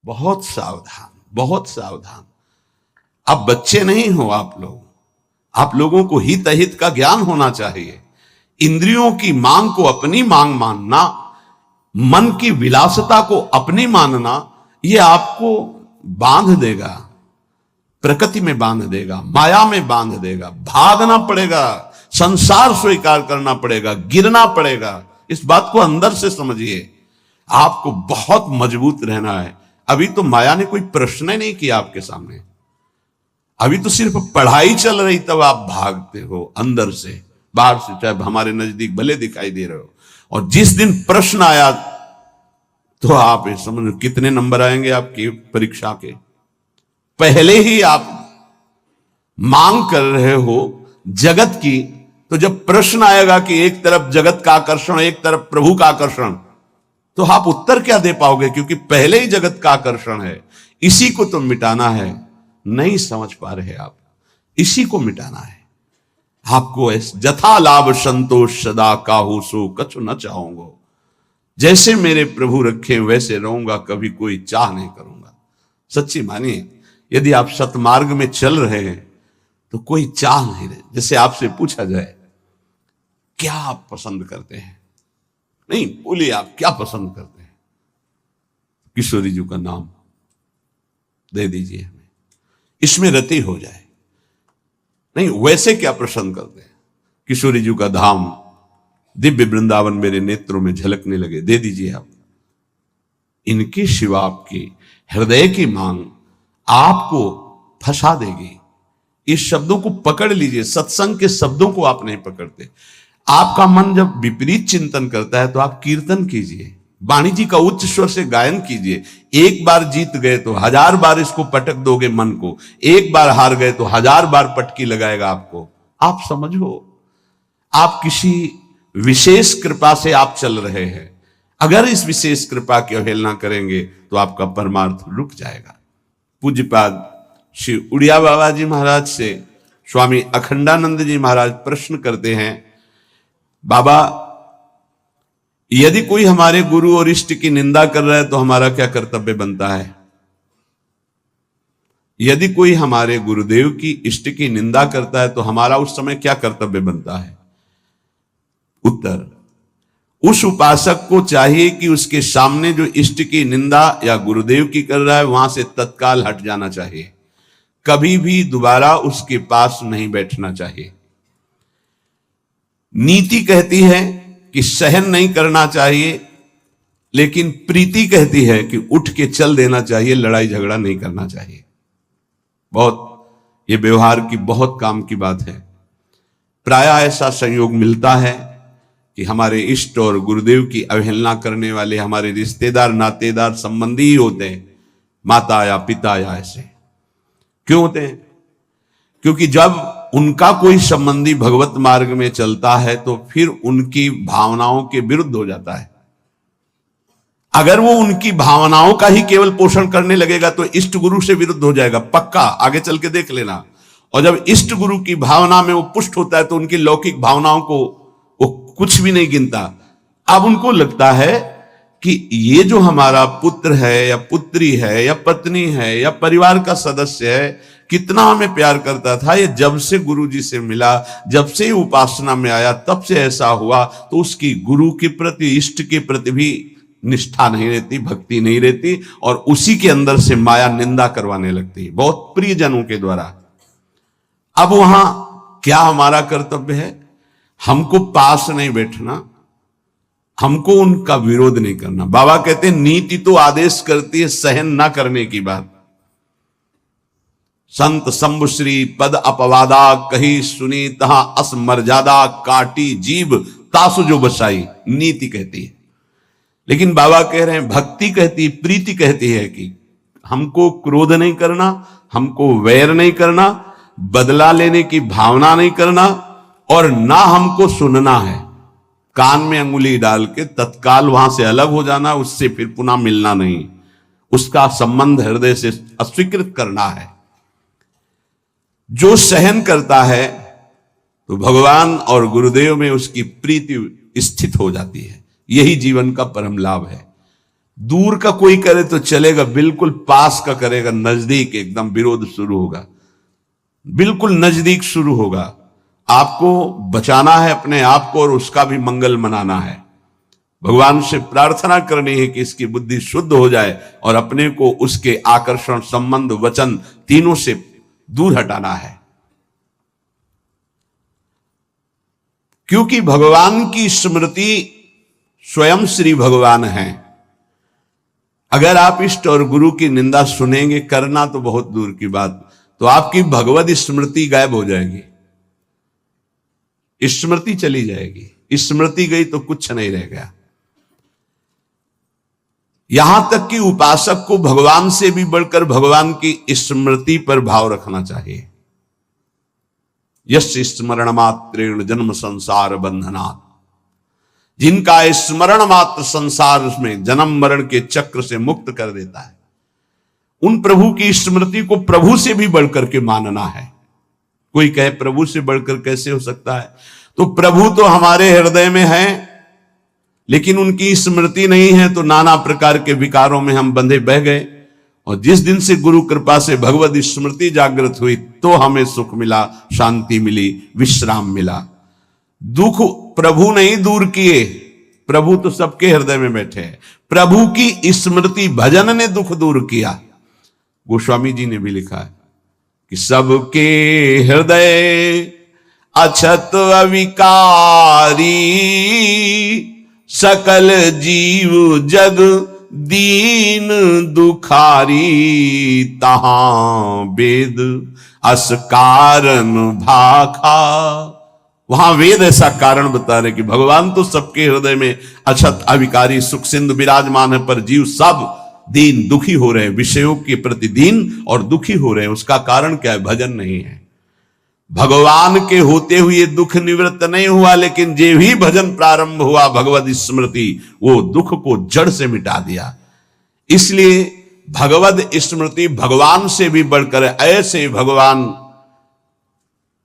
बहुत सावधान, बहुत सावधान। आप बच्चे नहीं हो, आप लोगों को हित अहित का ज्ञान होना चाहिए। इंद्रियों की मांग को अपनी मांग मानना, मन की विलासिता को अपनी मानना, यह आपको बांध देगा, प्रकृति में बांध देगा, माया में बांध देगा। भागना पड़ेगा, संसार स्वीकार करना पड़ेगा, गिरना पड़ेगा। इस बात को अंदर से समझिए। आपको बहुत मजबूत रहना है। अभी तो माया ने कोई प्रश्न ही नहीं किया आपके सामने। अभी तो सिर्फ पढ़ाई चल रही, तब आप भागते हो अंदर से, बाहर से चाहे हमारे नजदीक भले दिखाई दे रहे हो। और जिस दिन प्रश्न आया तो आप समझो कितने नंबर आएंगे आपकी परीक्षा के। पहले ही आप मांग कर रहे हो जगत की, तो जब प्रश्न आएगा कि एक तरफ जगत का आकर्षण, एक तरफ प्रभु का आकर्षण, तो आप उत्तर क्या दे पाओगे? क्योंकि पहले ही जगत का आकर्षण है, इसी को तो मिटाना है। नहीं समझ पा रहे आप, इसी को मिटाना है आपको। जथा लाभ संतोष सदा काहू सो कछु न चाहूंगा। जैसे मेरे प्रभु रखे वैसे रहूंगा, कभी कोई चाह नहीं करूंगा। सच्ची मानिए, यदि आप सतमार्ग में चल रहे हैं तो कोई चाह नहीं रहे। जैसे आपसे पूछा जाए क्या आप पसंद करते हैं, नहीं बोलिए आप क्या पसंद करते हैं, किशोरी जी का नाम दे दीजिए हमें, इसमें रति हो जाए। नहीं, वैसे क्या पसंद करते हैं? किशोरी जी का धाम, दिव्य वृंदावन मेरे नेत्रों में झलकने लगे, दे दीजिए आप। इनकी शिवा आपकी हृदय की मांग आपको फंसा देगी। इस शब्दों को पकड़ लीजिए। सत्संग के शब्दों को आप नहीं पकड़ते। आपका मन जब विपरीत चिंतन करता है तो आप कीर्तन कीजिए, वाणी जी का उच्च स्वर से गायन कीजिए। एक बार जीत गए तो 1000 बार इसको पटक दोगे मन को, एक बार हार गए तो 1000 बार पटकी लगाएगा आपको। आप समझो, आप किसी विशेष कृपा से आप चल रहे हैं। अगर इस विशेष कृपा की अवहेलना करेंगे तो आपका परमार्थ रुक जाएगा। पूज्यपाद श्री उड़िया बाबा जी महाराज से स्वामी अखंडानंद जी महाराज प्रश्न करते हैं, बाबा यदि कोई हमारे गुरु और इष्ट की निंदा कर रहा है तो हमारा क्या कर्तव्य बनता है? यदि कोई हमारे गुरुदेव की इष्ट की निंदा करता है तो हमारा उस समय क्या कर्तव्य बनता है? उत्तर, उस उपासक को चाहिए कि उसके सामने जो इष्ट की निंदा या गुरुदेव की कर रहा है वहां से तत्काल हट जाना चाहिए। कभी भी दोबारा उसके पास नहीं बैठना चाहिए। नीति कहती है कि सहन नहीं करना चाहिए, लेकिन प्रीति कहती है कि उठ के चल देना चाहिए, लड़ाई झगड़ा नहीं करना चाहिए। बहुत ये व्यवहार की बहुत काम की बात है। प्रायः ऐसा संयोग मिलता है कि हमारे इष्ट और गुरुदेव की अवहेलना करने वाले हमारे रिश्तेदार, नातेदार, संबंधी ही होते हैं, माता या पिता या ऐसे। क्यों होते हैं? क्योंकि जब उनका कोई संबंधी भगवत मार्ग में चलता है तो फिर उनकी भावनाओं के विरुद्ध हो जाता है। अगर वो उनकी भावनाओं का ही केवल पोषण करने लगेगा तो इष्ट गुरु से विरुद्ध हो जाएगा, पक्का, आगे चल के देख लेना। और जब इष्ट गुरु की भावना में वो पुष्ट होता है तो उनकी लौकिक भावनाओं को वो कुछ भी नहीं गिनता। अब उनको लगता है कि ये जो हमारा पुत्र है या पुत्री है या पत्नी है या परिवार का सदस्य है, कितना हमें प्यार करता था, ये जब से गुरु जी से मिला, जब से उपासना में आया, तब से ऐसा हुआ। तो उसकी गुरु के प्रति, इष्ट के प्रति भी निष्ठा नहीं रहती, भक्ति नहीं रहती, और उसी के अंदर से माया निंदा करवाने लगती, बहुत प्रियजनों के द्वारा। अब वहां क्या हमारा कर्तव्य है? हमको पास नहीं बैठना, हमको उनका विरोध नहीं करना। बाबा कहते हैं नीति तो आदेश करती है सहन ना करने की बात। संत शंभुश्री पद अपवादा कही सुनी तहा अस मर्यादा काटी जीव तासु जो बसाई, नीति कहती है। लेकिन बाबा कह रहे हैं, भक्ति कहती है, प्रीति कहती है कि हमको क्रोध नहीं करना, हमको वैर नहीं करना, बदला लेने की भावना नहीं करना, और ना हमको सुनना है। कान में अंगुली डाल के तत्काल वहां से अलग हो जाना, उससे फिर पुनः मिलना नहीं, उसका संबंध हृदय से अस्वीकृत करना है। जो सहन करता है तो भगवान और गुरुदेव में उसकी प्रीति स्थित हो जाती है। यही जीवन का परम लाभ है। दूर का कोई करे तो चलेगा, बिल्कुल पास का करेगा, नजदीक एकदम विरोध शुरू होगा, बिल्कुल नजदीक शुरू होगा। आपको बचाना है अपने आप को और उसका भी मंगल मनाना है। भगवान से प्रार्थना करनी है कि इसकी बुद्धि शुद्ध हो जाए और अपने को उसके आकर्षण, संबंध, वचन तीनों से दूर हटाना है। क्योंकि भगवान की स्मृति स्वयं श्री भगवान है। अगर आप इष्ट और गुरु की निंदा सुनेंगे, करना तो बहुत दूर की बात, तो आपकी भगवत स्मृति गायब हो जाएगी, स्मृति चली जाएगी। स्मृति गई तो कुछ नहीं रह गया। यहां तक कि उपासक को भगवान से भी बढ़कर भगवान की स्मृति पर भाव रखना चाहिए। यस्य स्मरण मात्रेण जन्म संसार बंधनात्, जिनका स्मरण मात्र संसार में जन्म मरण के चक्र से मुक्त कर देता है, उन प्रभु की स्मृति को प्रभु से भी बढ़कर के मानना है। कोई कहे प्रभु से बढ़कर कैसे हो सकता है? तो प्रभु तो हमारे हृदय में है, लेकिन उनकी स्मृति नहीं है, तो नाना प्रकार के विकारों में हम बंधे बह गए। और जिस दिन से गुरु कृपा से भगवत स्मृति जागृत हुई, तो हमें सुख मिला, शांति मिली, विश्राम मिला। दुख प्रभु नहीं दूर किए, प्रभु तो सबके हृदय में बैठे हैं। प्रभु की स्मृति, भजन ने दुख दूर किया। गोस्वामी जी ने भी लिखा है कि सबके हृदय अछत अविकारी, सकल जीव जग दीन दुखारी, तहां वेद अस कारण भाखा। वहां वेद ऐसा कारण बता रहे कि भगवान तो सबके हृदय में अछत अविकारी सुख सिंधु विराजमान है, पर जीव सब दीन दुखी हो रहे हैं, विषयों के प्रति दीन और दुखी हो रहे हैं। उसका कारण क्या है? भजन नहीं है। भगवान के होते हुए दुख निवृत्त नहीं हुआ, लेकिन जे भी भजन प्रारंभ हुआ भगवत स्मृति, वो दुख को जड़ से मिटा दिया। इसलिए भगवत स्मृति भगवान से भी बढ़कर, ऐसे भगवान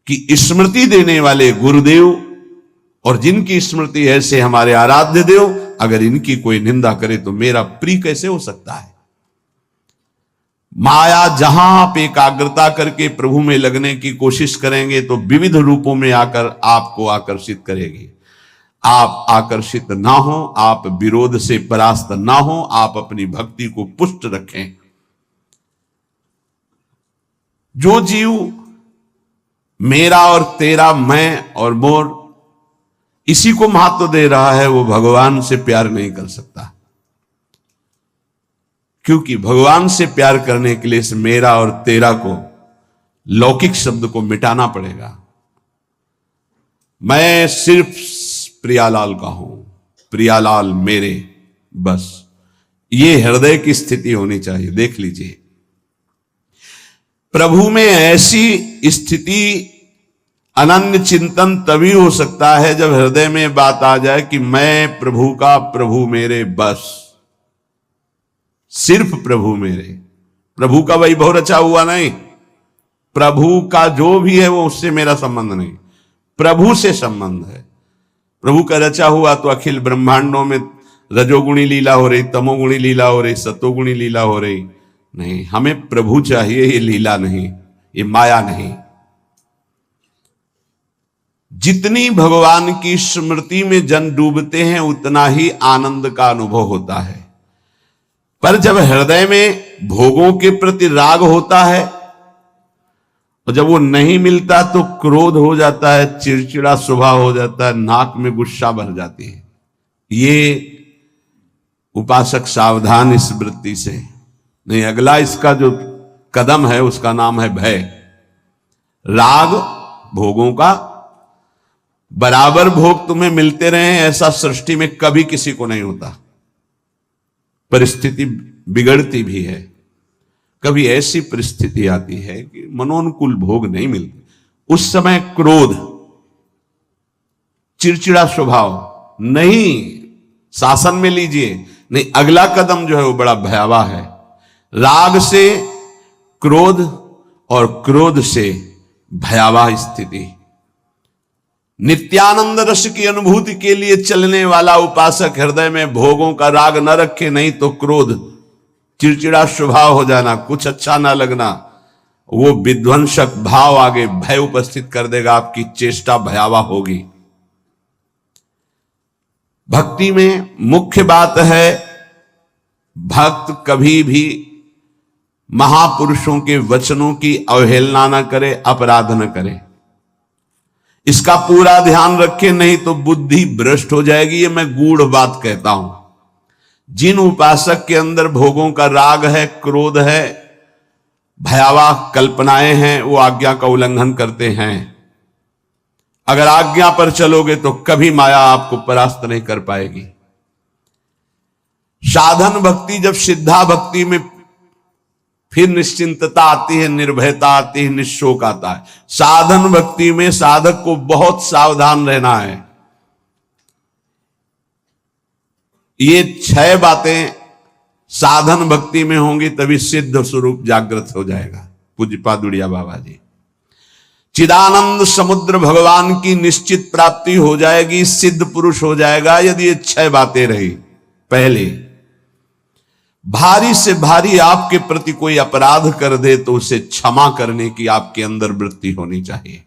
की स्मृति देने वाले गुरुदेव और जिनकी स्मृति ऐसे हमारे आराध्य देव, अगर इनकी कोई निंदा करे तो मेरा प्रिय कैसे हो सकता है? माया जहां आप एकाग्रता करके प्रभु में लगने की कोशिश करेंगे तो विविध रूपों में आकर आपको आकर्षित करेगी। आप आकर्षित ना हो, आप विरोध से परास्त ना हो, आप अपनी भक्ति को पुष्ट रखें। जो जीव मेरा और तेरा, मैं और मोर, इसी को महत्व दे रहा है, वो भगवान से प्यार नहीं कर सकता। क्योंकि भगवान से प्यार करने के लिए इस मेरा और तेरा को, लौकिक शब्द को मिटाना पड़ेगा। मैं सिर्फ प्रियालाल का हूं, प्रियालाल मेरे, बस ये हृदय की स्थिति होनी चाहिए। देख लीजिए, प्रभु में ऐसी स्थिति, अनन्य चिंतन तभी हो सकता है जब हृदय में बात आ जाए कि मैं प्रभु का, प्रभु मेरे, बस सिर्फ प्रभु मेरे। प्रभु का वैभव रचा हुआ नहीं, प्रभु का जो भी है वो उससे मेरा संबंध नहीं, प्रभु से संबंध है। प्रभु का रचा हुआ तो अखिल ब्रह्मांडों में रजोगुणी लीला हो रही, तमोगुणी लीला हो रही, सतोगुणी लीला हो रही, नहीं, हमें प्रभु चाहिए, ये लीला नहीं, ये माया नहीं। जितनी भगवान की स्मृति में जन डूबते हैं, उतना ही आनंद का अनुभव होता है। पर जब हृदय में भोगों के प्रति राग होता है और जब वो नहीं मिलता तो क्रोध हो जाता है, चिड़चिड़ा स्वभाव हो जाता है, नाक में गुस्सा भर जाती है। ये उपासक सावधान इस वृत्ति से नहीं। अगला इसका जो कदम है उसका नाम है भय। राग भोगों का, बराबर भोग तुम्हें मिलते रहे ऐसा सृष्टि में कभी किसी को नहीं होता। परिस्थिति बिगड़ती भी है, कभी ऐसी परिस्थिति आती है कि मनोनुकूल भोग नहीं मिलते, उस समय क्रोध, चिड़चिड़ा स्वभाव, नहीं शासन में लीजिए, नहीं, अगला कदम जो है वो बड़ा भयावह है। राग से क्रोध और क्रोध से भयावह स्थिति। नित्यानंद रस की अनुभूति के लिए चलने वाला उपासक हृदय में भोगों का राग न रखे, नहीं तो क्रोध, चिड़चिड़ा स्वभाव हो जाना, कुछ अच्छा ना लगना, वो विध्वंसक भाव आगे भय उपस्थित कर देगा, आपकी चेष्टा भयावह होगी। भक्ति में मुख्य बात है भक्त कभी भी महापुरुषों के वचनों की अवहेलना न करे, अपराध न करे, इसका पूरा ध्यान रखे, नहीं तो बुद्धि भ्रष्ट हो जाएगी। ये मैं गूढ़ बात कहता हूं। जिन उपासक के अंदर भोगों का राग है, क्रोध है, भयावह कल्पनाएं हैं, वो आज्ञा का उल्लंघन करते हैं। अगर आज्ञा पर चलोगे तो कभी माया आपको परास्त नहीं कर पाएगी। साधन भक्ति, जब सिद्धा भक्ति में फिर निश्चिंतता आती है, निर्भयता आती है, निशोक आता है। साधन भक्ति में साधक को बहुत सावधान रहना है। ये 6 बातें साधन भक्ति में होंगी तभी सिद्ध स्वरूप जागृत हो जाएगा। पूज्य पादुड़िया बाबा जी, चिदानंद समुद्र भगवान की निश्चित प्राप्ति हो जाएगी, सिद्ध पुरुष हो जाएगा यदि ये 6 बातें रही। पहले, भारी से भारी आपके प्रति कोई अपराध कर दे तो उसे क्षमा करने की आपके अंदर वृत्ति होनी चाहिए।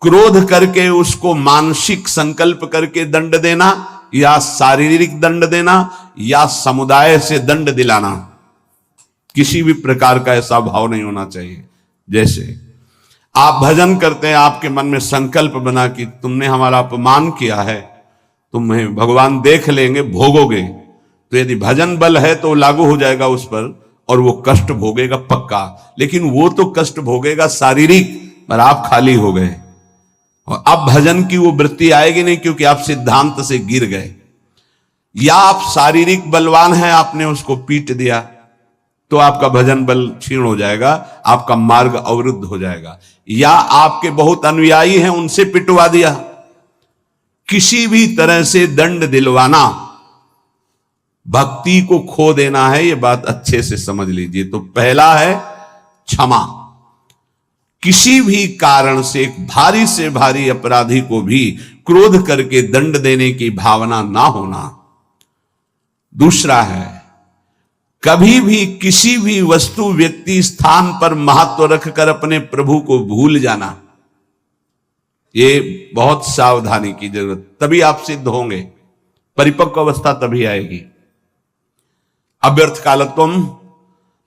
क्रोध करके उसको मानसिक संकल्प करके दंड देना, या शारीरिक दंड देना, या समुदाय से दंड दिलाना, किसी भी प्रकार का ऐसा भाव नहीं होना चाहिए। जैसे आप भजन करते हैं, आपके मन में संकल्प बना कि तुमने हमारा अपमान किया है, तुम्हें भगवान देख लेंगे, भोगोगे, तो यदि भजन बल है तो लागू हो जाएगा उस पर और वो कष्ट भोगेगा पक्का। लेकिन वो तो कष्ट भोगेगा शारीरिक, पर आप खाली हो गए और अब भजन की वो वृत्ति आएगी नहीं, क्योंकि आप सिद्धांत से गिर गए। या आप शारीरिक बलवान हैं, आपने उसको पीट दिया तो आपका भजन बल क्षीण हो जाएगा, आपका मार्ग अवरुद्ध हो जाएगा। या आपके बहुत अनुयायी हैं, उनसे पिटवा दिया। किसी भी तरह से दंड दिलवाना भक्ति को खो देना है, ये बात अच्छे से समझ लीजिए। तो पहला है क्षमा। किसी भी कारण से एक भारी से भारी अपराधी को भी क्रोध करके दंड देने की भावना ना होना। दूसरा है, कभी भी किसी भी वस्तु, व्यक्ति, स्थान पर महत्व रखकर अपने प्रभु को भूल जाना, ये बहुत सावधानी की जरूरत। तभी आप सिद्ध होंगे, परिपक्व अवस्था तभी आएगी। अव्यर्थ कालत्वम,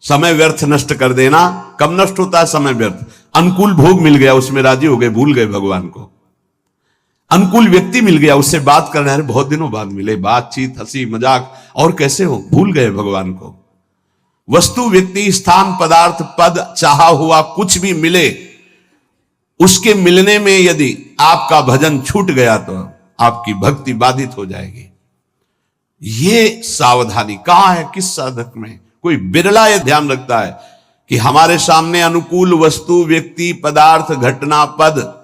समय व्यर्थ नष्ट कर देना। कब नष्ट होता है समय व्यर्थ? अनुकूल भोग मिल गया, उसमें राजी हो गए, भूल गए भगवान को। अनुकूल व्यक्ति मिल गया, उससे बात करना है, बहुत दिनों बाद मिले, बातचीत, हंसी मजाक, और कैसे हो, भूल गए भगवान को। वस्तु, व्यक्ति, स्थान, पदार्थ, पद, चाहा हुआ कुछ भी मिले, उसके मिलने में यदि आपका भजन छूट गया तो आपकी भक्ति बाधित हो जाएगी। ये सावधानी कहां है, किस साधक में? कोई बिरला ये ध्यान रखता है कि हमारे सामने अनुकूल वस्तु, व्यक्ति, पदार्थ, घटना, पद,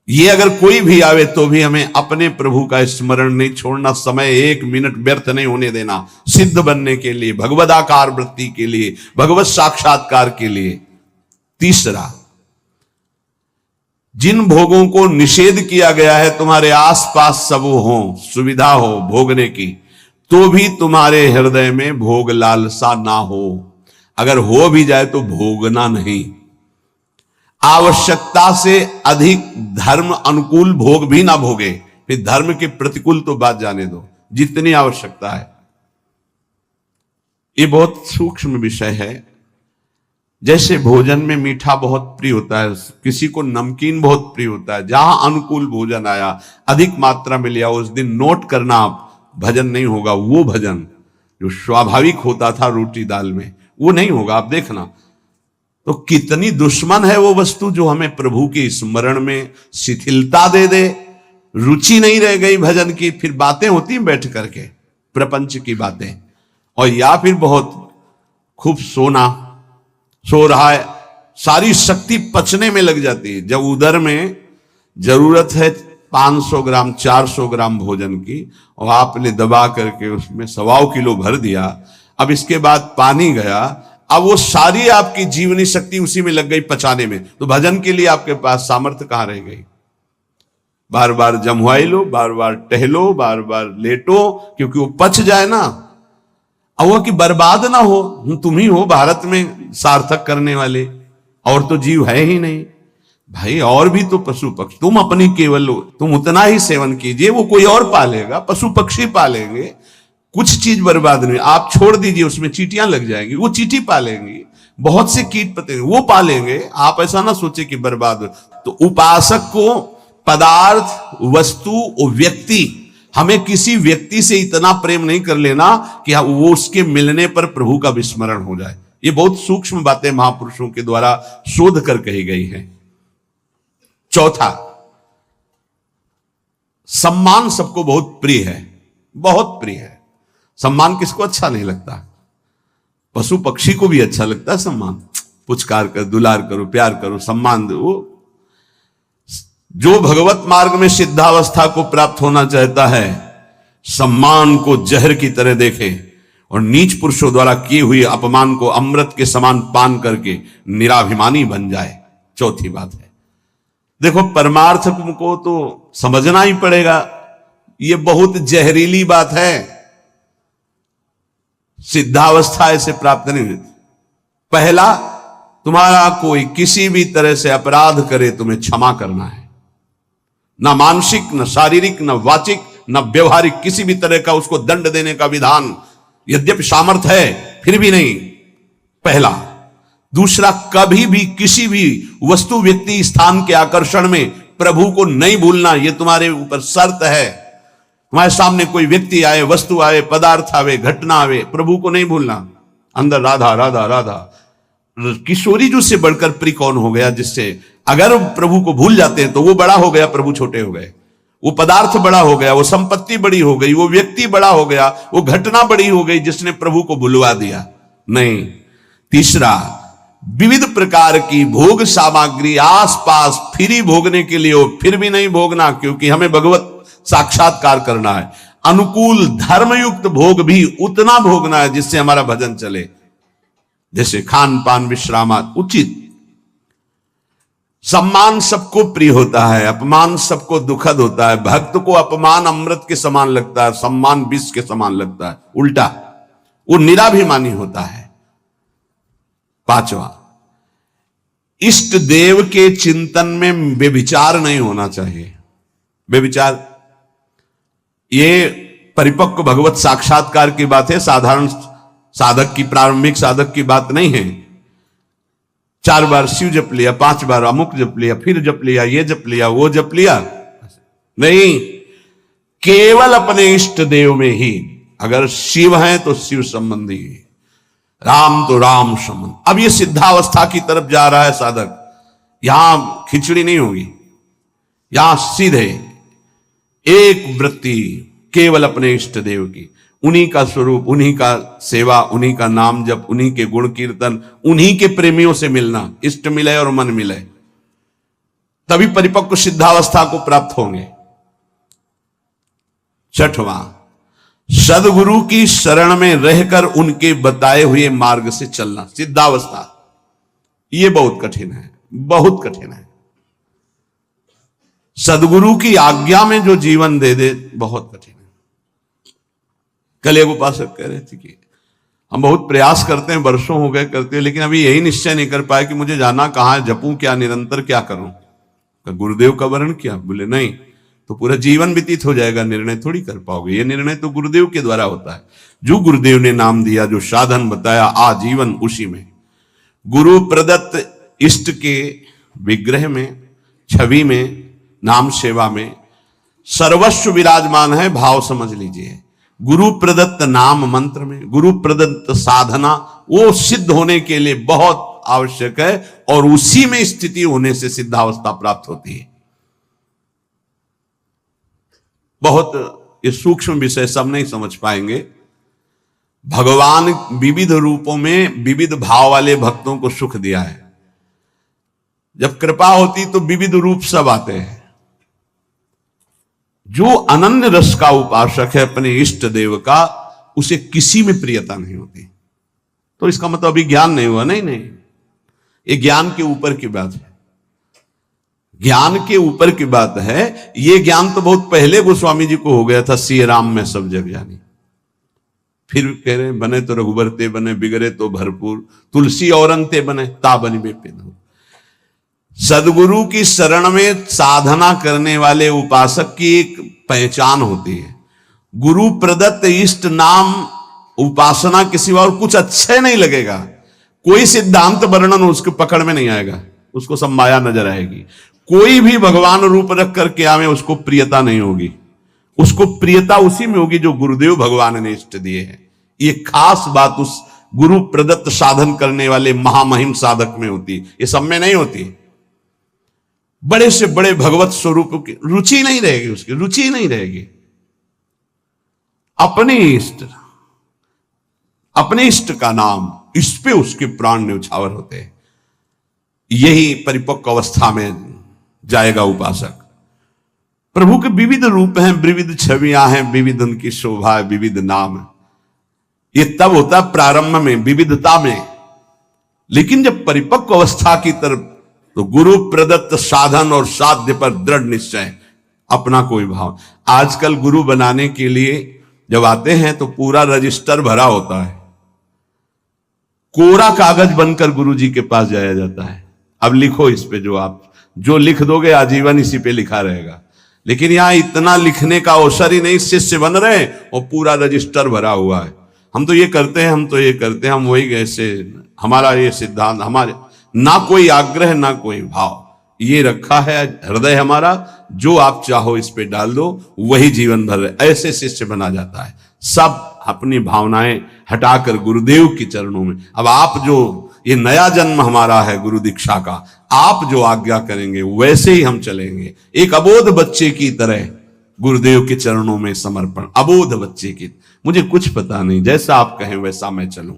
ये अगर कोई भी आवे तो भी हमें अपने प्रभु का स्मरण नहीं छोड़ना। समय 1 मिनट व्यर्थ नहीं होने देना, सिद्ध बनने के लिए, भगवदाकार वृत्ति के लिए, भगवत साक्षात्कार के लिए। तीसरा, जिन भोगों को निषेध किया गया है, तुम्हारे आसपास सब हो, सुविधा हो भोगने की, तो भी तुम्हारे हृदय में भोग लालसा ना हो। अगर हो भी जाए तो भोगना नहीं। आवश्यकता से अधिक धर्म अनुकूल भोग भी ना भोगे, फिर धर्म के प्रतिकूल तो बात जाने दो, जितनी आवश्यकता है। ये बहुत सूक्ष्म विषय है। जैसे भोजन में मीठा बहुत प्रिय होता है, किसी को नमकीन बहुत प्रिय होता है, जहां अनुकूल भोजन आया, अधिक मात्रा में लिया, उस दिन नोट करना, आप भजन नहीं होगा। वो भजन जो स्वाभाविक होता था रोटी दाल में, वो नहीं होगा, आप देखना। तो कितनी दुश्मन है वो वस्तु जो हमें प्रभु के स्मरण में शिथिलता दे दे। रुचि नहीं रह गई भजन की, फिर बातें होती हैं बैठ करके, प्रपंच की बातें, और या फिर बहुत खूब सो रहा है, सारी शक्ति पचने में लग जाती है। जब उदर में जरूरत है 500 ग्राम 400 ग्राम भोजन की, और आपने दबा करके उसमें 1.25 किलो भर दिया, अब इसके बाद पानी गया, अब वो सारी आपकी जीवनी शक्ति उसी में लग गई पचाने में, तो भजन के लिए आपके पास सामर्थ्य कहां रह गई? बार बार जमवाई लो, बार बार टहलो, बार बार लेटो, क्योंकि वो पच जाए ना। अब वो कि बर्बाद ना हो, तुम ही हो भारत में सार्थक करने वाले, और तो जीव है ही नहीं भाई। और भी तो पशु पक्षी, तुम अपनी केवल तुम उतना ही सेवन कीजिए, वो कोई और पालेगा, पशु पक्षी पालेंगे, कुछ चीज बर्बाद नहीं। आप छोड़ दीजिए, उसमें चींटियां लग जाएंगी, वो चींटी पालेंगी, बहुत से कीट पतंगे वो पालेंगे। आप ऐसा ना सोचे कि बर्बाद हो। तो उपासक को पदार्थ, वस्तु, व्यक्ति, हमें किसी व्यक्ति से इतना प्रेम नहीं कर लेना कि वो उसके मिलने पर प्रभु का विस्मरण हो जाए। ये बहुत सूक्ष्म बातें महापुरुषों के द्वारा शोध कर कही गई हैं। चौथा, सम्मान सबको बहुत प्रिय है, बहुत प्रिय है। सम्मान किसको अच्छा नहीं लगता? पशु पक्षी को भी अच्छा लगता है सम्मान। पुचकार कर, दुलार करो, प्यार करो, सम्मान दो। जो भगवत मार्ग में सिद्धावस्था को प्राप्त होना चाहता है, सम्मान को जहर की तरह देखे और नीच पुरुषों द्वारा किए हुए अपमान को अमृत के समान पान करके निराभिमानी बन जाए। चौथी बात है, देखो परमार्थ को तो समझना ही पड़ेगा, यह बहुत जहरीली बात है। सिद्धावस्था ऐसे प्राप्त नहीं होती। पहला, तुम्हारा कोई किसी भी तरह से अपराध करे, तुम्हें क्षमा करना है। ना मानसिक, न शारीरिक, न वाचिक, न व्यवहारिक, किसी भी तरह का उसको दंड देने का विधान यद्यपि सामर्थ्य है फिर भी नहीं, पहला। दूसरा, कभी भी किसी भी वस्तु, व्यक्ति, स्थान के आकर्षण में प्रभु को नहीं भूलना, यह तुम्हारे ऊपर शर्त है। तुम्हारे सामने कोई व्यक्ति आए, वस्तु आए, पदार्थ आवे, घटना आवे, प्रभु को नहीं भूलना। अंदर राधा राधा राधा, किशोरी जी से बढ़कर प्रिय कौन हो गया, जिससे अगर प्रभु को भूल जाते हैं तो वो बड़ा हो गया, प्रभु छोटे हो गए। वो पदार्थ बड़ा हो गया, वो संपत्ति बड़ी हो गई, वो व्यक्ति बड़ा हो गया, वो घटना बड़ी हो गई जिसने प्रभु को भुलवा दिया। नहीं। तीसरा, विविध प्रकार की भोग सामग्री आसपास फ्री भोगने के लिए हो, फिर भी नहीं भोगना, क्योंकि हमें भगवत साक्षात्कार करना है। अनुकूल धर्मयुक्त भोग भी उतना भोगना है जिससे हमारा भजन चले, जैसे खान पान, विश्राम उचित। सम्मान सबको प्रिय होता है, अपमान सबको दुखद होता है। भक्त को अपमान अमृत के समान लगता है, सम्मान विष के समान लगता है, उल्टा, वो निराभिमानी होता है। पांचवा, इष्ट देव के चिंतन में बेविचार नहीं होना चाहिए। बेविचार, ये परिपक्व भगवत साक्षात्कार की बात है, साधारण साधक की, प्रारंभिक साधक की बात नहीं है। 4 बार शिव जप लिया, 5 बार अमुक जप लिया, फिर जप लिया, ये जप लिया, वो जप लिया, नहीं। केवल अपने इष्ट देव में ही, अगर शिव है तो शिव संबंधी, राम तो राम संबंधी। अब ये सिद्धावस्था की तरफ जा रहा है साधक, यहां खिचड़ी नहीं होगी, यहां सीधे एक वृत्ति केवल अपने इष्ट देव की, उन्हीं का स्वरूप, उन्हीं का सेवा, उन्हीं का नाम जप, उन्हीं के गुण कीर्तन, उन्हीं के प्रेमियों से मिलना। इष्ट मिले और मन मिले, तभी परिपक्व सिद्धावस्था को प्राप्त होंगे। छठवां, सदगुरु की शरण में रहकर उनके बताए हुए मार्ग से चलना। सिद्धावस्था यह बहुत कठिन है, बहुत कठिन है। सदगुरु की आज्ञा में जो जीवन दे दे, बहुत कठिन है। कल एक उपासक कह रहे थे कि हम बहुत प्रयास करते हैं, वर्षों हो गए करते हैं, लेकिन अभी यही निश्चय नहीं कर पाए कि मुझे जाना कहां है, जपूं क्या, निरंतर क्या करूं। गुरुदेव का वर्ण किया, बोले नहीं तो पूरा जीवन व्यतीत हो जाएगा, निर्णय थोड़ी कर पाओगे। ये निर्णय तो गुरुदेव के द्वारा होता है। जो गुरुदेव ने नाम दिया, जो साधन बताया, आजीवन उसी में। गुरु प्रदत्त इष्ट के विग्रह में, छवि में, नाम सेवा में सर्वस्व विराजमान है, भाव समझ लीजिए। गुरु प्रदत्त नाम मंत्र में, गुरु प्रदत्त साधना, वो सिद्ध होने के लिए बहुत आवश्यक है, और उसी में स्थिति होने से सिद्धावस्था प्राप्त होती है। बहुत ये सूक्ष्म विषय सब नहीं समझ पाएंगे। भगवान विविध रूपों में विविध भाव वाले भक्तों को सुख दिया है। जब कृपा होती तो विविध रूप सब आते हैं। जो अनन्य रस का उपासक है अपने इष्ट देव का, उसे किसी में प्रियता नहीं होती। तो इसका मतलब अभी ज्ञान नहीं हुआ, नहीं नहीं, ये ज्ञान के ऊपर की बात है। ज्ञान के ऊपर की बात है। ये ज्ञान तो बहुत पहले गोस्वामी जी को हो गया था, सिय राम में सब जग जानी। फिर कह रहे बने तो रघुबर ते बने, बिगड़े तो भरपूर, तुलसी औरन ते बने, ता बनी में पेदो। सदगुरु की शरण में साधना करने वाले उपासक की एक पहचान होती है। गुरु प्रदत्त इष्ट नाम उपासना के सिवा और कुछ अच्छे नहीं लगेगा। कोई सिद्धांत वर्णन उसके पकड़ में नहीं आएगा, उसको सब माया नजर आएगी। कोई भी भगवान रूप रख करके आवे, उसको प्रियता नहीं होगी। उसको प्रियता उसी में होगी जो गुरुदेव भगवान ने इष्ट दिए हैं। ये खास बात उस गुरु प्रदत्त साधन करने वाले महामहिम साधक में होती है, ये सब में नहीं होती। बड़े से बड़े भगवत स्वरूप की रुचि नहीं रहेगी, उसकी रुचि नहीं रहेगी। अपने इष्ट का नाम, इस पे उसके प्राण न्यौछावर होते हैं। यही परिपक्व अवस्था में जाएगा उपासक। प्रभु के विविध रूप हैं, विविध छवियां हैं, विविध उनकी शोभा है, विविध नाम है। ये तब होता है प्रारंभ में, विविधता में। लेकिन जब परिपक्व अवस्था की तरफ, तो गुरु प्रदत्त साधन और साध्य पर दृढ़ निश्चय, अपना कोई भाव। आजकल गुरु बनाने के लिए जब आते हैं तो पूरा रजिस्टर भरा होता है, कोरा कागज बनकर गुरु जी के पास जाया जाता है। अब लिखो इस पे, जो लिख दोगे आजीवन इसी पे लिखा रहेगा। लेकिन यहां इतना लिखने का अवसर ही नहीं, शिष्य बन रहे और पूरा रजिस्टर भरा हुआ है। हम तो ये करते हैं, हम तो ये करते हैं, हम वही ऐसे, हमारा ये सिद्धांत, हमारे ना कोई आग्रह ना कोई भाव, ये रखा है हृदय हमारा, जो आप चाहो इस पे डाल दो, वही जीवन भर ऐसे शिष्य बना जाता है। सब अपनी भावनाएं हटाकर गुरुदेव के चरणों में। अब आप जो, ये नया जन्म हमारा है गुरु दीक्षा का, आप जो आज्ञा करेंगे वैसे ही हम चलेंगे। एक अबोध बच्चे की तरह गुरुदेव के चरणों में समर्पण, अबोध बच्चे की, मुझे कुछ पता नहीं, जैसा आप कहें वैसा मैं चलूं।